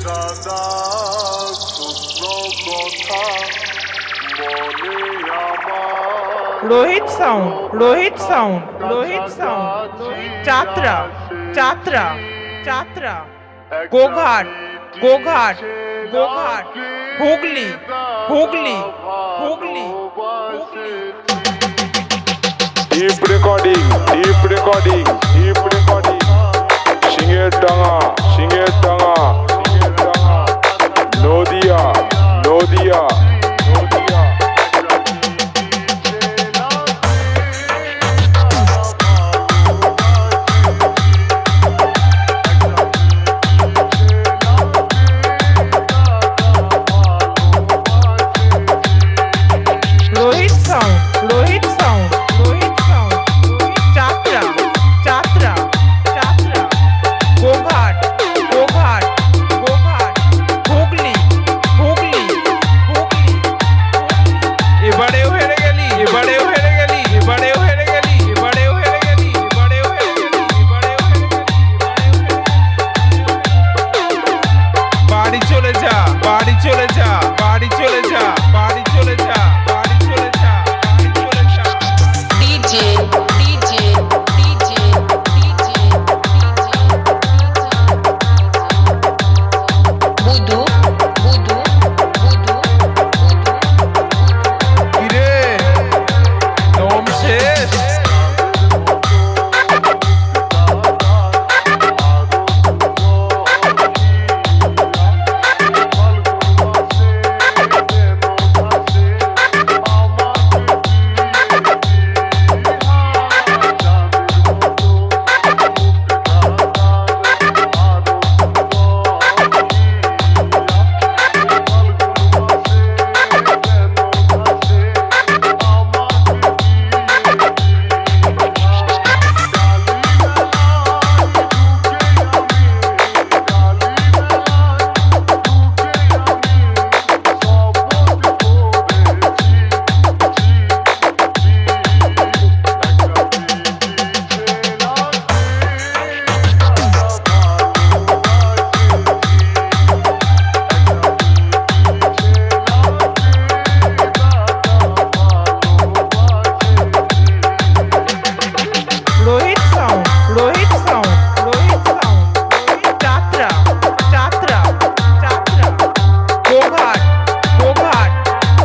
দাদা সূত্র কথা মনে আমার Rohit sound Rohit sound Rohit sound Chatra Chatra Chatra Goghat Goghat Goghat Hooghly Hooghly Hooghly Hooghly deep recording সিংহের ডাঙা Nadia Nadia Rohit sound Rohit sound Rohit sound Chatra Chatra Chatra Goghat Goghat Goghat Hooghly Hooghly Hooghly এবারেও হেরে গেলি এবারেও হেরে গেলি এবারেও হেরে গেলি এবারেও হেরে গেলি এবারেও হেরে গেলি এবারেও হেরে গেলি বাড়ি চলে যা বাড়ি চলে যা বাড়ি চলে যা বাড়ি চলে যা বাড়ি চলে যা বাড়ি চলে যা ডিজে ডিজে ডিজে ডিজে বুধু বুধু বুধু কিরে দম শেষ Rohit sound Rohit sound Rohit sound Chatra Chatra Chatra Goghat Goghat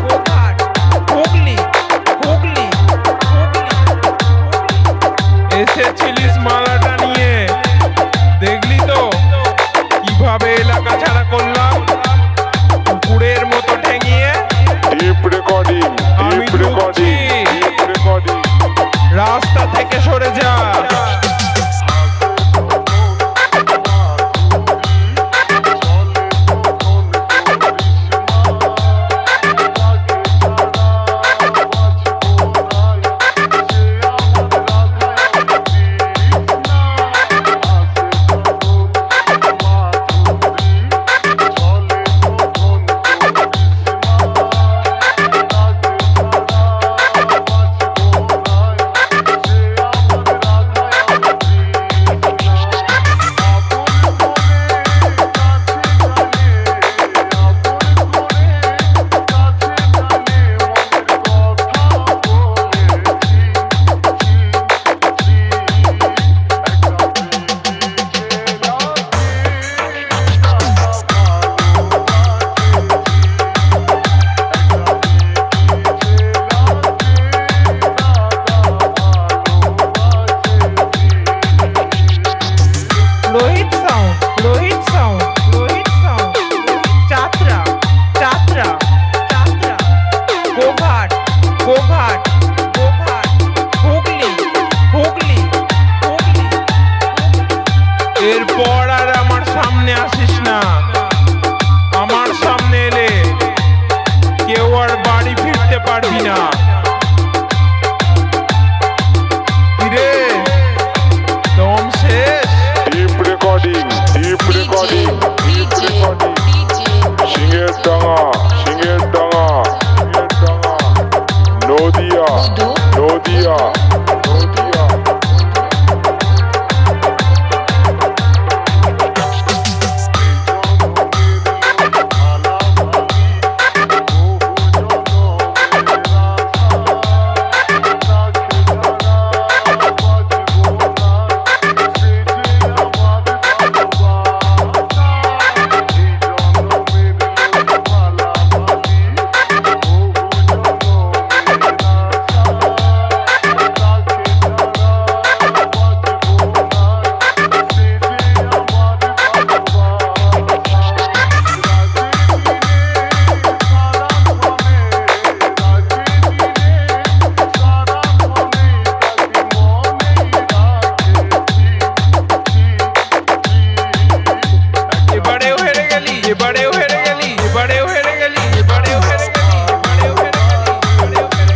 Goghat Hooghly Hooghly Hooghly এসেছিলিস মালাটা নিয়ে দেখলি তো কিভাবে এলাকা ছাড়া করলাম কুকুরের মতো ঠেঙিয়ে ডিপ রেকর্ডিং আমি ঢুকছি। রাস্তা থেকে সরে যা Rohit sound Rohit sound Rohit sound Chatra Chatra Chatra Goghat Goghat Goghat Hooghly Hooghly Hooghly এরপর আর আমার সামনে আসিস না আমার সামনে এলে কেউ আর বাড়ি ফিরতে পারবি না কিরে দম শেষ ডিপ রেকর্ডিং ডিজে ডিজে সিংহের ডাঙা নদিয়া বুধু নদিয়া এবারেও হেরে গেলি, এবারেও হেরে গেলি, এবারেও হেরে গেলি, এবারেও হেরে গেলি, এবারেও হেরে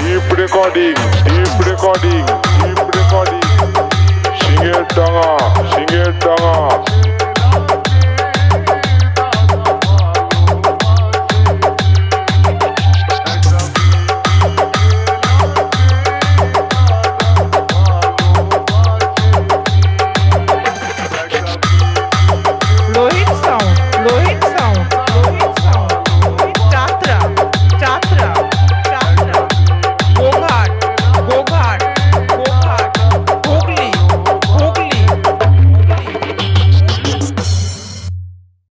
Deep recording, deep recording, deep recording. Singed Danga, Singed Danga.